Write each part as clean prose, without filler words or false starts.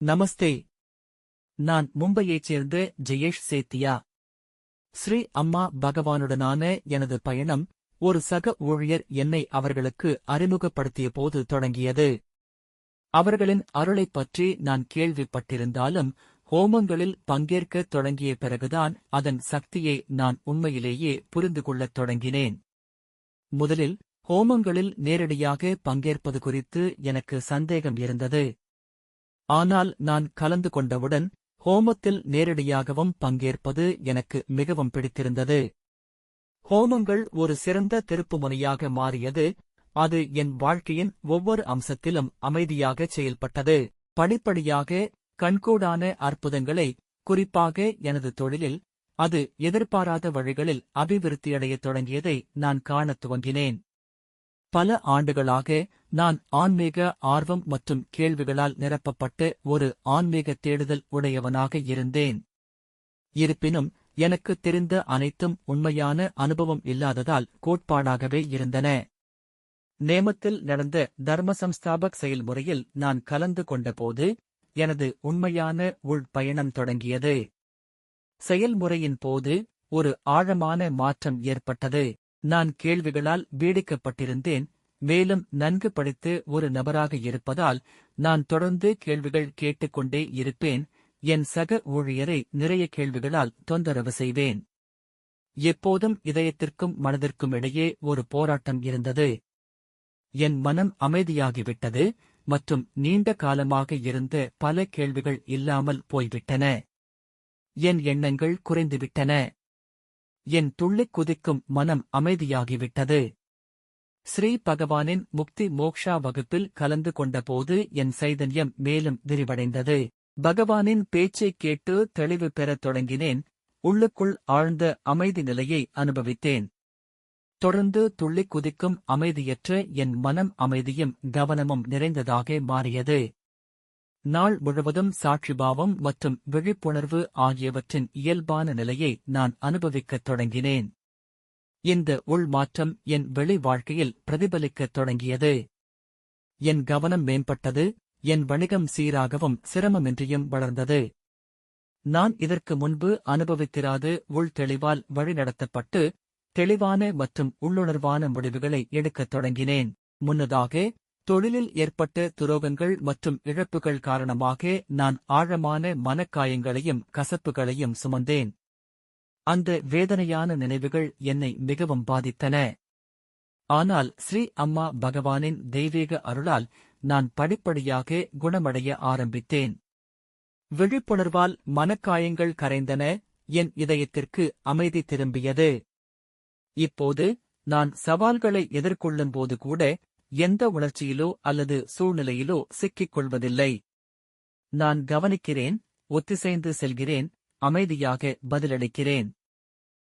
நமஸ்தே. நான் மும்பையைச் சேர்ந்த ஜெயேஷ் சேத்தியா. ஸ்ரீ அம்மா பகவானுடனான எனது பயணம் ஒரு சக ஊழியர் என்னை அவர்களுக்கு அறிமுகப்படுத்திய போது தொடங்கியது. அவர்களின் அருளைப் பற்றி நான் கேள்விப்பட்டிருந்தாலும் ஹோமங்களில் பங்கேற்கத் தொடங்கிய பிறகுதான் அதன் சக்தியை நான் உண்மையிலேயே புரிந்து கொள்ளத் தொடங்கினேன். முதலில் ஹோமங்களில் நேரடியாக பங்கேற்பது குறித்து எனக்கு சந்தேகம் இருந்தது. ஆனால் நான் கலந்து கொண்டவுடன் ஹோமத்தில் நேரடியாகவும் பங்கேற்பது எனக்கு மிகவும் பிடித்திருந்தது. ஹோமங்கள் ஒரு சிறந்த திருப்புமுனையாக மாறியது. அது என் வாழ்க்கையின் ஒவ்வொரு அம்சத்திலும் அமைதியாகச் செயல்பட்டது. படிப்படியாக கண்கூடான அற்புதங்களை, குறிப்பாக எனது தொழிலில், அது எதிர்பாராத வழிகளில் அபிவிருத்தியடையத் தொடங்கியதை நான் காணத் துவங்கினேன். பல ஆண்டுகளாக நான் ஆன்மீக ஆர்வம் மற்றும் கேள்விகளால் நிரப்பப்பட்ட ஒரு ஆன்மீக தேடுதல் உடையவனாக இருந்தேன். இருப்பினும் எனக்குத் தெரிந்த அனைத்தும் உண்மையான அனுபவம் இல்லாததால் கோட்பாடாகவே இருந்தன. நேமத்தில் நடந்த தர்ம சம்ஸ்தாபக் செயல்முறையில் நான் கலந்து கொண்டபோது எனது உண்மையான உள்பயணம் தொடங்கியது. செயல்முறையின் போது ஒரு ஆழமான மாற்றம் ஏற்பட்டது. நான் கேள்விகளால் பீடிக்கப்பட்டிருந்தேன், மேலும் நன்கு படித்து ஒரு நபராக இருப்பதால் நான் தொடர்ந்து கேள்விகள் கேட்டுக்கொண்டே இருப்பேன். என் சக ஊழியரை நிறைய கேள்விகளால் தொந்தரவு செய்வேன். எப்போதும் இதயத்திற்கும் மனதிற்கும் இடையே ஒரு போராட்டம் இருந்தது. என் மனம் அமைதியாகிவிட்டது மற்றும் நீண்ட காலமாக இருந்த பல கேள்விகள் இல்லாமல் போய்விட்டன. என் எண்ணங்கள் குறைந்துவிட்டன. என் துள்ளிக் குதிக்கும் மனம் அமைதியாகிவிட்டது. ஸ்ரீ பகவானின் முக்தி மோக்ஷா வகுப்பில் கலந்து கொண்டபோது என் சைதன்யம் மேலும் விரிவடைந்தது. பகவானின் பேச்சைக் கேட்டு தெளிவு பெறத் தொடங்கினேன். உள்ளுக்குள் ஆழ்ந்த அமைதி நிலையை அனுபவித்தேன். தொடர்ந்து துள்ளிக் குதிக்கும் அமைதியற்ற என் மனம் அமைதியும் கவனமும் நிறைந்ததாக மாறியது. நாள் முழுவதும் சாட்சிபாவம் மற்றும் விழிப்புணர்வு ஆகியவற்றின் இயல்பான நிலையை நான் அனுபவிக்கத் தொடங்கினேன். இந்த உள்மாற்றம் என் வெளி வாழ்க்கையில் பிரதிபலிக்கத் தொடங்கியது. என் கவனம் மேம்பட்டது, என் வணிகம் சீராகவும் சிரமமின்றியும் வளர்ந்தது. நான் இதற்கு முன்பு அனுபவித்திராத உள்தெளிவால் வழிநடத்தப்பட்டு தெளிவான மற்றும் உள்ளுணர்வான முடிவுகளை எடுக்கத் தொடங்கினேன். முன்னதாக தொழிலில் ஏற்பட்ட துரோகங்கள் மற்றும் இழப்புகள் காரணமாக நான் ஆழமான மனக்காயங்களையும் கசப்புகளையும் சுமந்தேன். அந்த வேதனையான நினைவுகள் என்னை மிகவும் பாதித்தன. ஆனால் ஸ்ரீ அம்மா பகவானின் தெய்வீக அருளால் நான் படிப்படியாக குணமடைய ஆரம்பித்தேன். விழிப்புணர்வால் மனக்காயங்கள் கரைந்தன, என் இதயத்திற்கு அமைதி திரும்பியது. இப்போது நான் சவால்களை எதிர்கொள்ளும்போது கூட எந்த உணர்ச்சியிலோ அல்லது சூழ்நிலையிலோ சிக்கிக் கொள்வதில்லை. நான் கவனிக்கிறேன், ஒத்திசைந்து செல்கிறேன், அமைதியாக பதிலளிக்கிறேன்.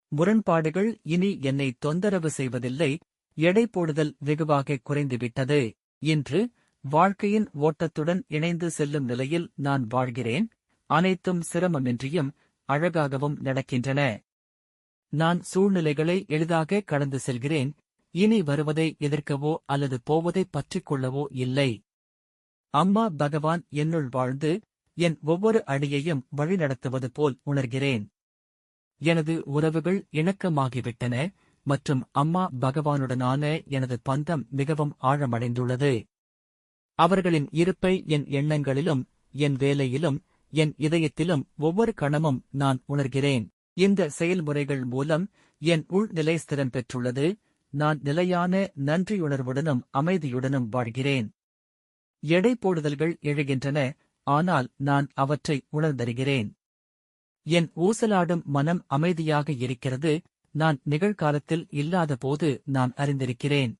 முரண்பாடுகள் இனி என்னை தொந்தரவு செய்வதில்லை. எடை போடுதல் வெகுவாக குறைந்துவிட்டது. இன்று வாழ்க்கையின் ஓட்டத்துடன் இணைந்து செல்லும் நிலையில் நான் வாழ்கிறேன். அனைத்தும் சிரமமின்றியும் அழகாகவும் நடக்கின்றன. நான் சூழ்நிலைகளை எளிதாக கடந்து செல்கிறேன். இனி வருவதை எதிர்க்கவோ அல்லது போவதை பற்றிக் கொள்ளவோ இல்லை. அம்மா பகவான் என்னுள் வாழ்ந்து என் ஒவ்வொரு அடியையும் வழிநடத்துவது போல் உணர்கிறேன். எனது உறவுகள் இணக்கமாகிவிட்டன மற்றும் அம்மா பகவானுடனான எனது பந்தம் மிகவும் ஆழமடைந்துள்ளது. அவர்களின் இருப்பை என் எண்ணங்களிலும், என் வேலையிலும், என் இதயத்திலும் ஒவ்வொரு கணமும் நான் உணர்கிறேன். இந்த செயல்முறைகள் மூலம் என் உள்நிலை ஸ்திரம் பெற்றுள்ளது. நான் நிலையான நன்றியுணர்வுடனும் அமைதியுடனும் வாழ்கிறேன். எடை போடுதல்கள் எழுகின்றன, ஆனால் நான் அவற்றை உணர்ந்தறிகிறேன். என் ஊசலாடும் மனம் அமைதியாக இருக்கிறது. நான் நிகழ்காலத்தில் இல்லாதபோது நான் அறிந்திருக்கிறேன்.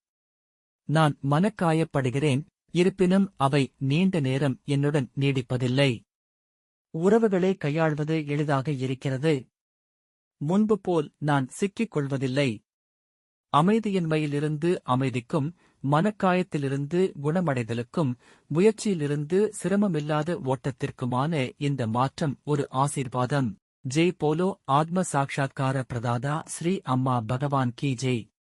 நான் மனக்காயப்படுகிறேன், இருப்பினும் அவை நீண்ட நேரம் என்னுடன் நீடிப்பதில்லை. உறவுகளை கையாள்வது எளிதாக இருக்கிறது. முன்பு போல் நான் சிக்கிக் கொள்வதில்லை. அமைதியின்மையிலிருந்து அமைதிக்கும், மனக்காயத்திலிருந்து குணமடைதலுக்கும், முயற்சியிலிருந்து சிரமமில்லாத ஓட்டத்திற்குமான இந்த மாற்றம் ஒரு ஆசீர்வாதம். ஜெய் போலோ ஆத்ம சாட்சாத்கார பிரதாதா ஸ்ரீ அம்மா பகவான் கி ஜெய்.